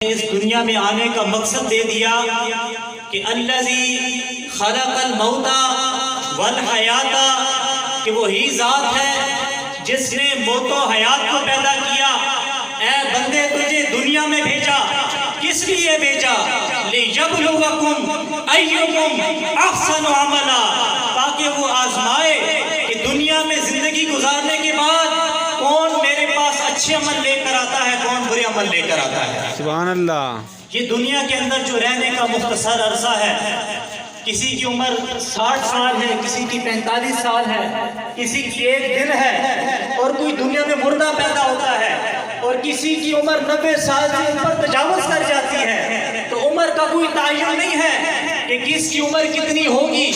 اس دنیا میں آنے کا مقصد دے دیا کہ الذی خلق الموت والحیات، کہ وہی ذات ہے جس نے موت و حیات کو پیدا کیا۔ اے بندے تجھے دنیا میں بھیجا، کس لیے بھیجا؟ لِيَبْلُوَكُمْ أَيُّكُمْ أَحْسَنُ عَمَلًا، تاکہ وہ آزمائے کہ دنیا میں زندگی گزارنے کے بعد کون میرے پاس اچھے عمل لے کر آتا ہے، کون برے عمل لے کر آتا ہے۔ سبحان اللہ۔ یہ دنیا کے اندر جو رہنے کا مختصر عرصہ ہے، کسی کی عمر 60 سال ہے، کسی کی 45 سال ہے، کسی کی 1 دن ہے، اور کوئی دنیا میں مردہ پیدا ہوتا ہے، اور کسی کی عمر 90 سال سے اوپر تجاوز کر جاتی ہے۔ تو عمر کا کوئی تعین نہیں ہے کہ کس کی عمر کتنی ہوگی۔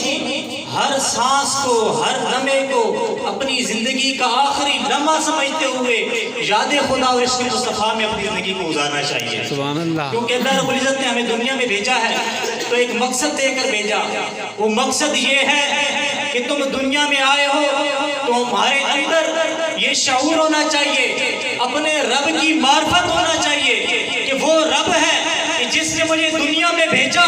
ہر سانس کو، ہر لمحے کو اپنی زندگی کا آخری لمحہ سمجھتے ہوئے یاد خدا اور عشق مصطفیٰ میں اپنی زندگی کو گزارنا چاہیے۔ سبحان اللہ۔ کیونکہ اللہ رب العزت نے ہمیں دنیا میں بھیجا ہے تو ایک مقصد دے کر بھیجا۔ وہ مقصد یہ ہے کہ تم دنیا میں آئے ہو تو ہمارے اندر یہ شعور ہونا چاہیے، اپنے رب کی معرفت ہونا چاہیے کہ وہ رب ہے کہ جس نے مجھے دنیا میں بھیجا،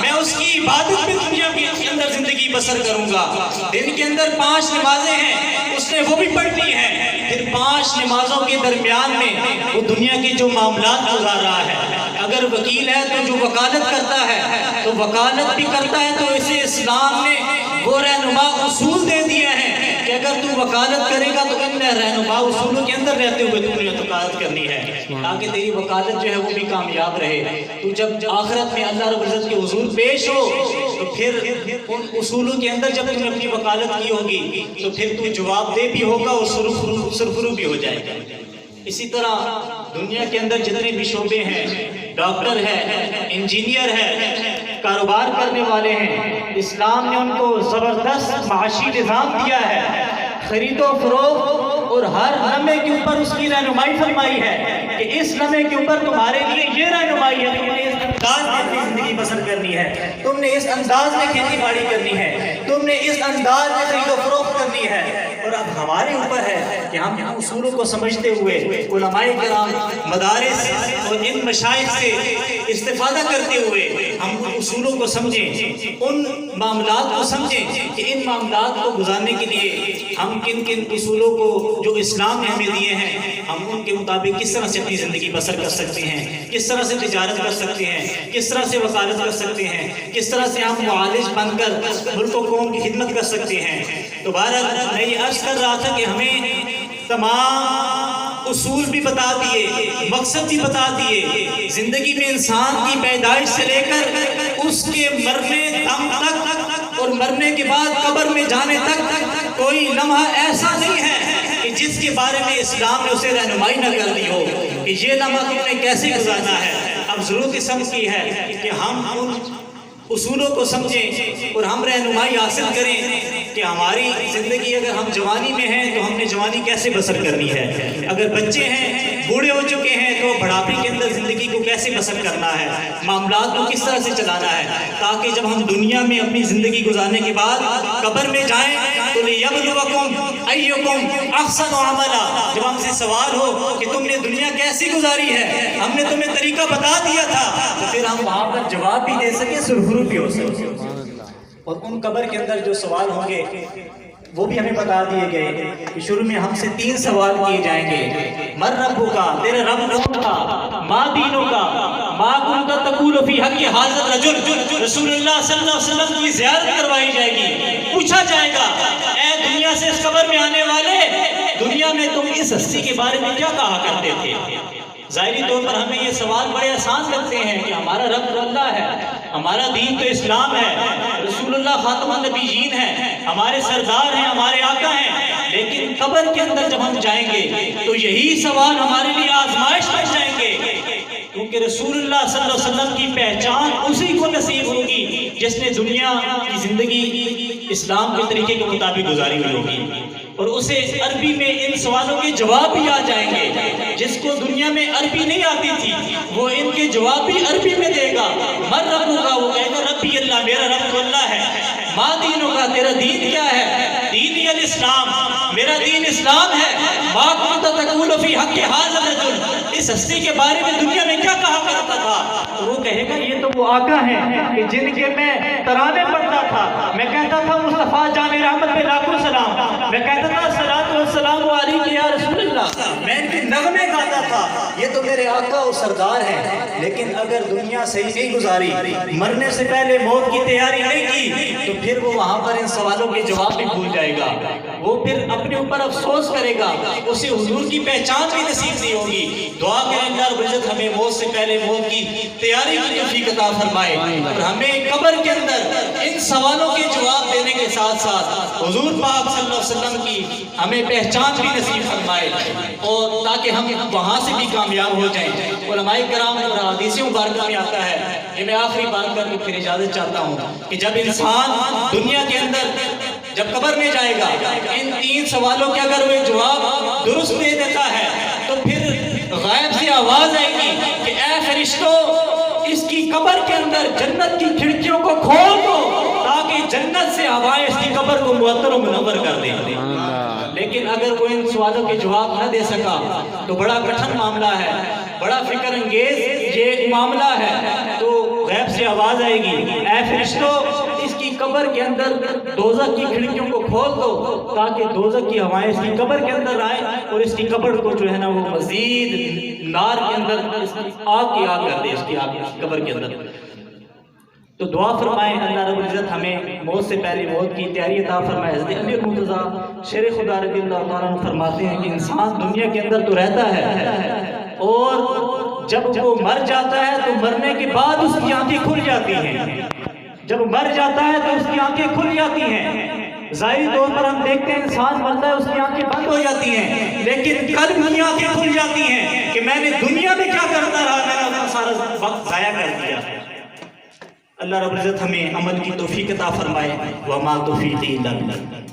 میں اس کی عبادت میں دنیا کے اندر زندگی بسر کروں گا۔ دن کے اندر 5 نمازیں ہیں، اس نے وہ بھی پڑھنی ہے۔ پھر 5 نمازوں کے درمیان میں وہ دنیا کے جو معاملات گزار رہا ہے۔ اگر وکیل ہے تو جو وکالت کرتا ہے تو وکالت بھی کرتا ہے، تو اسے اسلام نے وہ رہنما اصول دے دیے ہیں کہ اگر تو وکالت کرے گا تو ان رہنما اصولوں کے اندر رہتے ہوئے تو نے وکالت کرنی ہے، تاکہ تیری وکالت جو ہے وہ بھی کامیاب رہے۔ تو جب آخرت میں اللہ رب العزت کے حضور پیش ہو تو پھر ان اصولوں کے اندر جب تم نے اپنی وکالت کی ہوگی تو پھر تو جواب دہ بھی ہوگا اور سرخرو بھی ہو جائے گا۔ اسی طرح دنیا کے اندر جتنے بھی شعبے ہیں، ڈاکٹر ہے، انجینئر ہے، کاروبار کرنے والے ہیں، اسلام نے ان کو زبردست معاشی نظام دیا ہے، خرید و فروخت اور ہر لمحے کے اوپر اس کی رہنمائی فرمائی ہے کہ اس لمحے کے اوپر تمہارے لیے یہ رہنمائی ہے، تم نے اس انداز میں اپنی زندگی بسر کرنی ہے، تم نے اس انداز میں کھیتی باڑی کرنی ہے، تم نے اس انداز میں خرید و فروخت کرنی ہے۔ اور اب ہمارے اوپر ہے کہ ہم ان اصولوں کو سمجھتے ہوئے علماء کرام، مدارس اور ان مشائخ سے استفادہ کرتے ہوئے ہم ان اصولوں کو سمجھیں، ان معاملات کو سمجھیں کہ ان معاملات کو گزارنے کے لیے ہم کن کن اصولوں کو جو اسلام نے ہمیں دیے ہیں، ہم ان کے مطابق کس طرح سے اپنی زندگی بسر کر سکتے ہیں، کس طرح سے تجارت کر سکتے ہیں، کس طرح سے وکالت کر سکتے ہیں، کس طرح سے ہم معالج بن کر ملک و قوم کی خدمت کر سکتے ہیں۔ تو بہرحال میں یہ عرض کر رہا تھا کہ ہمیں تمام اصول بھی بتا دیے، مقصد بھی بتا دیے۔ زندگی میں انسان کی پیدائش سے لے کر اس کے مرنے دم تک اور مرنے کے بعد قبر میں جانے تک کوئی لمحہ ایسا نہیں ہے کہ جس کے بارے میں اسلام نے اسے رہنمائی نہ کر دی ہو کہ یہ لمحہ تم نے کیسے گزارنا ہے۔ اب ضرورت اس سمجھ کی ہے کہ ہم ان اصولوں کو سمجھیں اور ہم رہنمائی حاصل کریں کہ ہماری زندگی اگر ہم جوانی میں ہیں تو ہم نے جوانی کیسے بسر کرنی ہے، اگر بچے ہیں، بوڑھے ہو چکے ہیں تو بڑھاپے کے اندر زندگی کو کیسے بسر کرنا ہے، معاملات کو کس طرح سے چلانا ہے، تاکہ جب ہم دنیا میں اپنی زندگی گزارنے کے بعد قبر میں جائیں تو لِيَبْلُوَكُمْ أَيُّكُمْ أَحْسَنُ عَمَلًا، جب ہم سے سوال ہو کہ تم نے دنیا کیسی گزاری ہے، ہم نے تمہیں طریقہ بتا دیا تھا، تو پھر ہم وہاں پر جواب بھی دے سکیں، سرخرو بھی ہو سکے۔ اور ان قبر کے اندر جو سوال ہوں گے وہ بھی ہمیں بتا دیے گئے کہ شروع میں ہم سے 3 سوال کیے جائیں گے۔ من ربک، تیرا رب کون تھا؟ ما دینک، ما کنت تقول فی حق ھذا الرجل، رسول اللہ صلی اللہ علیہ وسلم کی زیارت کروائی جائے گی، پوچھا جائے گا اے دنیا سے اس قبر میں آنے والے، دنیا میں تم اس ہستی کے بارے میں کیا کہا کرتے تھے؟ ظاہری طور پر ہمیں یہ سوال بڑے آسان لگتے ہیں کہ ہمارا رب تو اللہ ہے، ہمارا دین تو اسلام ہے، رسول اللہ خاتم النبیین ہیں، ہمارے سردار ہیں، ہمارے آقا ہیں، لیکن قبر کے اندر جب ہم جائیں گے تو یہی سوال ہمارے لیے آزمائش بن جائیں گے، کیونکہ رسول اللہ صلی اللہ علیہ وسلم کی پہچان اسی کو نصیب ہوگی جس نے دنیا کی زندگی اسلام کے طریقے کے مطابق گزاری ہوئی ہوگی، اور اسے عربی میں ان سوالوں کے جواب بھی آ جائیں گے۔ جس کو دنیا میں عربی نہیں آتی تھی وہ ان کے جواب بھی عربی میں دے گا۔ من ربک، وہ کہے گا ربی اللہ، میرا رب تو اللہ ہے۔ ما دینک، تیرا دین کیا ہے؟ دینی الاسلام، میرا دین اسلام ہے۔ ما کنت تقول فی حق ھذا الرجل، اس ہستی کے بارے میں دنیا میں کیا کہا کرتا تھا؟ تو وہ کہے گا یہ تو وہ آقا ہیں کہ جن کے میں ترانے پڑھتا تھا، میں کہتا تھا مصطفیٰ جامع رحمت پہ لاکھوں سلام، میں کہتا تھا صلاۃ والسلام علیک یا رسول اللہ، میں ان کے نغمے گاتا تھا، یہ تو میرے آقا اور سردار ہیں۔ لیکن اگر دنیا صحیح نہیں گزاری، مرنے سے پہلے موت کی تیاری نہیں کی، تو پھر وہ وہاں پر ان سوالوں کے جواب بھی بھول جائے گا، وہ پھر اپنے اوپر افسوس کرے گا، اسے حضور کی پہچان بھی نصیب نہیں ہوگی۔ دعا کریں اللہ رب العزت ہمیں موت سے پہلے موت کی تیاری کی توفیق عطا فرمائے، اور ہمیں قبر کے اندر ان سوالوں کے جواب دینے کے ساتھ ساتھ حضور پاک صلی اللہ علیہ وسلم کی ہمیں پہچان بھی نصیب فرمائے، اور تاکہ ہم وہاں سے بھی کامیاب ہو جائیں۔ علماء کرام اور حدیث مبارکہ میں آتا ہے، یہ میں آخری بات کر کے پھر اجازت چاہتا ہوں کہ جب انسان دنیا کے اندر جب قبر میں جائے گا، ان 3 سوالوں کے اگر وہ جواب درست دے دیتا ہے تو پھر غائب سے آواز آئے گی کہ اے فرشتوں، اس کی قبر کے اندر جنت کی کھڑکیوں کو کھول دو تاکہ جنت سے ہوائیں اس کی قبر کو معطر و منور کر دیں۔ لیکن اگر وہ ان سوالوں کے جواب نہ دے سکا تو بڑا کٹھن معاملہ ہے، بڑا فکر انگیز یہ معاملہ ہے، تو غیب سے آواز آئے گی اے فرشتوں، اس کی قبر کے اندر دوزخ کی کھڑکیوں کو کھول دو تاکہ دوزخ کی ہوائیں اس کی قبر کے اندر آئیں اور اس کی قبر کو جو ہے نا وہ مزید نار کے اندر آگ کی آگ کر دے، اس کی آگ قبر کے اندر۔ تو دعا فرمائیں اللہ رب العزت ہمیں موت سے پہلے موت کی تیاری عطا فرمائے۔ حضرت علی مرتضیٰ شیر خدا رضی اللہ تعالیٰ عنہ فرماتے ہیں کہ انسان دنیا کے اندر تو رہتا ہے، اور جب وہ مر جاتا ہے تو مرنے کے بعد اس کی آنکھیں کھل جاتی ہیں، جب مر جاتا ہے تو اس کی آنکھیں کھل جاتی ہیں۔ ظاہری طور پر ہم دیکھتے ہیں انسان مرتا ہے اس کی آنکھیں بند ہو جاتی ہیں، لیکن قلب کی آنکھیں کھل جاتی ہیں کہ میں نے دنیا میں کیا کرتا رہا، میں نے اپنا سارا وقت ضائع کر دیا۔ اللہ رب العزت ہمیں عمل کی توفیق عطا فرمائے، وما توفیقی الا باللہ۔